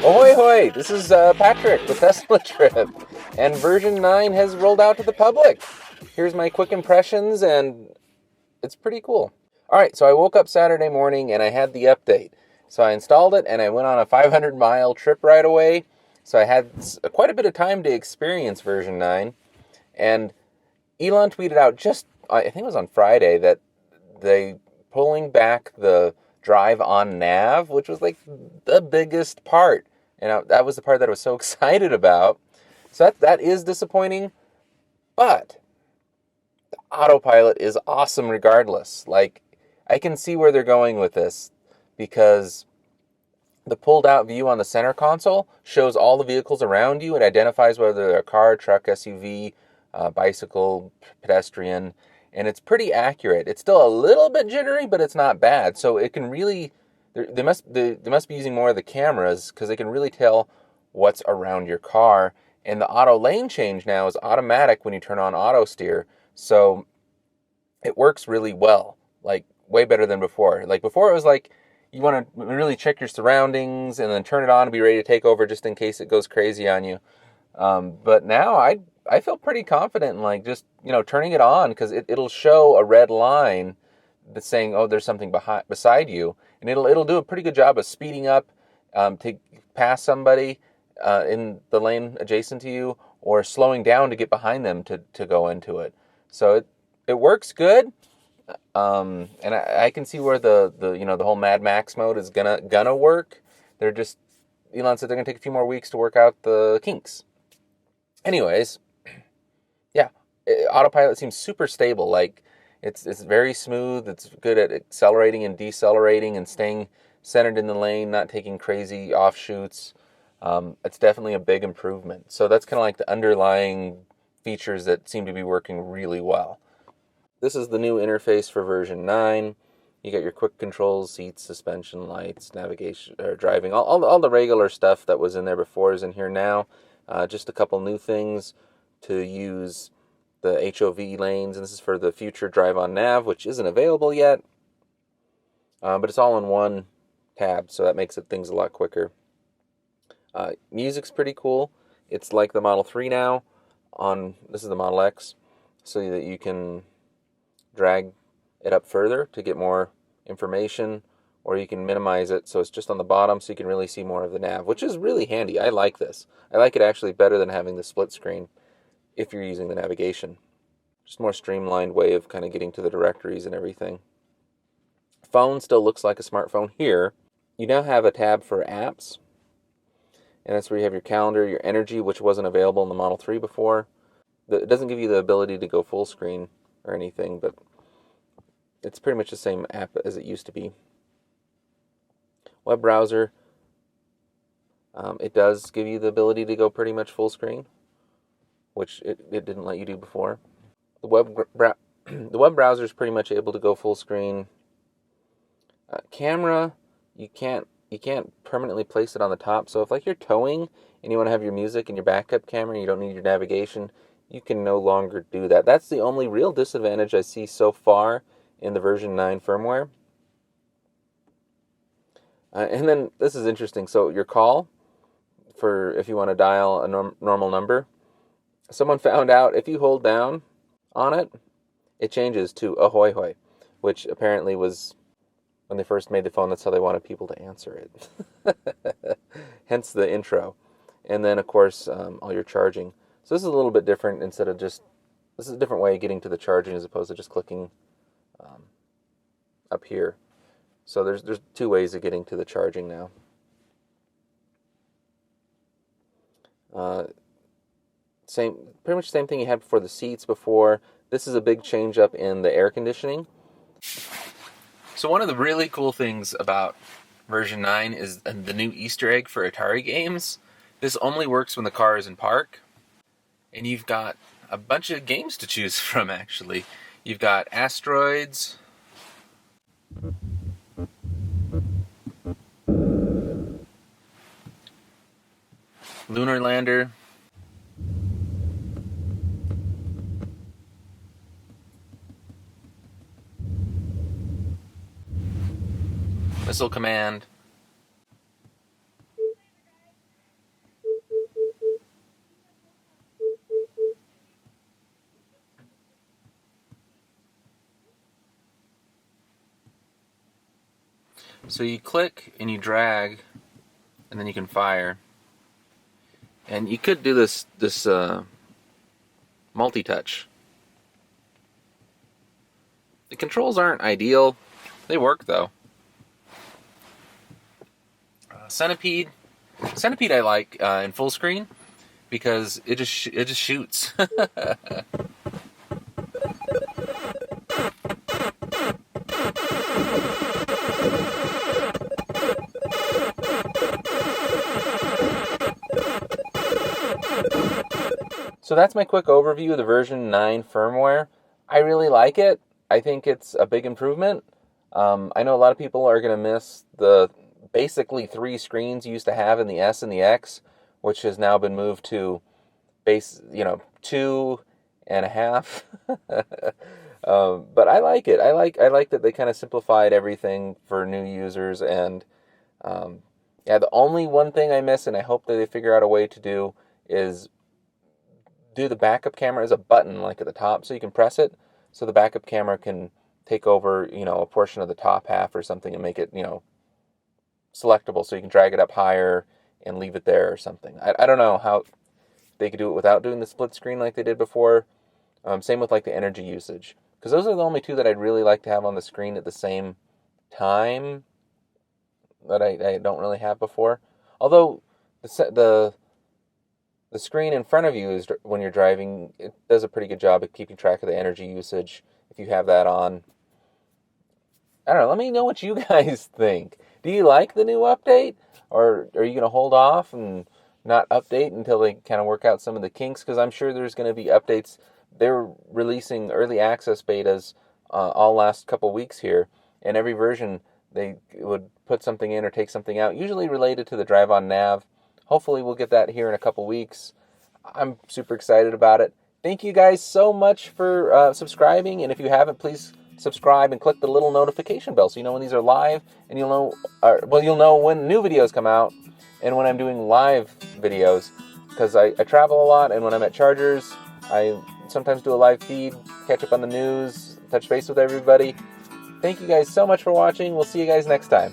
Ahoy hoy! This is Patrick with Tesla Trip, and version 9 has rolled out to the public. Here's my quick impressions, and it's pretty cool. Alright, so I woke up Saturday morning and I had the update. So I installed it and I went on a 500-mile trip right away. So I had quite a bit of time to experience version 9. And Elon tweeted out I think it was on Friday, that they pulling back the drive on nav, which was like the biggest part. And that was the part that I was so excited about. So that is disappointing. But the Autopilot is awesome regardless. Like, I can see where they're going with this, because the pulled out view on the center console shows all the vehicles around you. It identifies whether they're a car, truck, SUV, bicycle, pedestrian, and it's pretty accurate. It's still a little bit jittery, but it's not bad. So it can really, they must be using more of the cameras, because they can really tell what's around your car. And the auto lane change now is automatic when you turn on auto steer. So it works really well, like way better than before. Like before, it was like you want to really check your surroundings and then turn it on to be ready to take over just in case it goes crazy on you. But now I feel pretty confident in, like, just, turning it on, because it'll show a red line that's saying, oh, there's something beside you, and it'll do a pretty good job of speeding up to pass somebody in the lane adjacent to you, or slowing down to get behind them to go into it. So it works good. And I can see where the whole Mad Max mode is gonna work. Elon said they're gonna take a few more weeks to work out the kinks. Anyways, yeah, Autopilot seems super stable. Like, it's very smooth. It's good at accelerating and decelerating and staying centered in the lane, not taking crazy offshoots. It's definitely a big improvement. So that's kind of like the underlying features that seem to be working really well. This is the new interface for version 9. You got your quick controls, seats, suspension, lights, navigation, or driving. All the regular stuff that was in there before is in here now. Just a couple new things to use the HOV lanes, and this is for the future drive on nav, which isn't available yet. But it's all in one tab, so that makes things a lot quicker. Music's pretty cool. It's like the Model 3 now. This is the Model X, so that you can drag it up further to get more information, or you can minimize it so it's just on the bottom, so you can really see more of the nav, which is really handy. I like this. I like it actually better than having the split screen if you're using the navigation. Just more streamlined way of kind of getting to the directories and everything. Phone still looks like a smartphone here. You now have a tab for apps, and that's where you have your calendar, your energy, which wasn't available in the Model 3 before. It doesn't give you the ability to go full screen or anything, but it's pretty much the same app as it used to be. Web browser, it does give you the ability to go pretty much full screen, which it didn't let you do before. The web browser is pretty much able to go full screen. Camera, you can't permanently place it on the top. So if, like, you're towing and you want to have your music and your backup camera and you don't need your navigation, you can no longer do that. That's the only real disadvantage I see so far in the version 9 firmware. And then this is interesting. So your call, for if you want to dial a normal number, someone found out if you hold down on it, it changes to ahoy hoy, which apparently was, when they first made the phone, that's how they wanted people to answer it. Hence the intro. And then, of course, all your charging. So this is a little bit different. This is a different way of getting to the charging as opposed to just clicking up here. So there's two ways of getting to the charging now. Pretty much the same thing you had for the seats before. This is a big change up in the air conditioning. So one of the really cool things about version 9 is the new Easter egg for Atari games. This only works when the car is in park. And you've got a bunch of games to choose from, actually. You've got Asteroids, Lunar Lander, Missile Command, So you click and you drag, and then you can fire. And you could do this multi-touch. The controls aren't ideal. They work though. Centipede I like in full screen because it just shoots. So that's my quick overview of the version 9 firmware. I really like it. I think it's a big improvement. I know a lot of people are going to miss the basically 3 screens you used to have in the S and the X, which has now been moved to 2.5. But I like it. I like that they kind of simplified everything for new users. And the only one thing I miss, and I hope that they figure out a way to do, is do the backup camera as a button like at the top, so you can press it, so the backup camera can take over, a portion of the top half or something and make it, selectable, so you can drag it up higher and leave it there or something. I don't know how they could do it without doing the split screen like they did before. Same with like the energy usage, because those are the only two that I'd really like to have on the screen at the same time that I don't really have before. Although the screen in front of you is, when you're driving, it does a pretty good job of keeping track of the energy usage if you have that on. I don't know. Let me know what you guys think. Do you like the new update? Or are you going to hold off and not update until they kind of work out some of the kinks? Because I'm sure there's going to be updates. They're releasing early access betas all last couple weeks here. And every version, they would put something in or take something out, usually related to the drive-on nav. Hopefully we'll get that here in a couple weeks. I'm super excited about it. Thank you guys so much for subscribing. And if you haven't, please subscribe and click the little notification bell so you know when these are live, and you'll know when new videos come out and when I'm doing live videos, because I travel a lot, and when I'm at Chargers, I sometimes do a live feed, catch up on the news, touch base with everybody. Thank you guys so much for watching. We'll see you guys next time.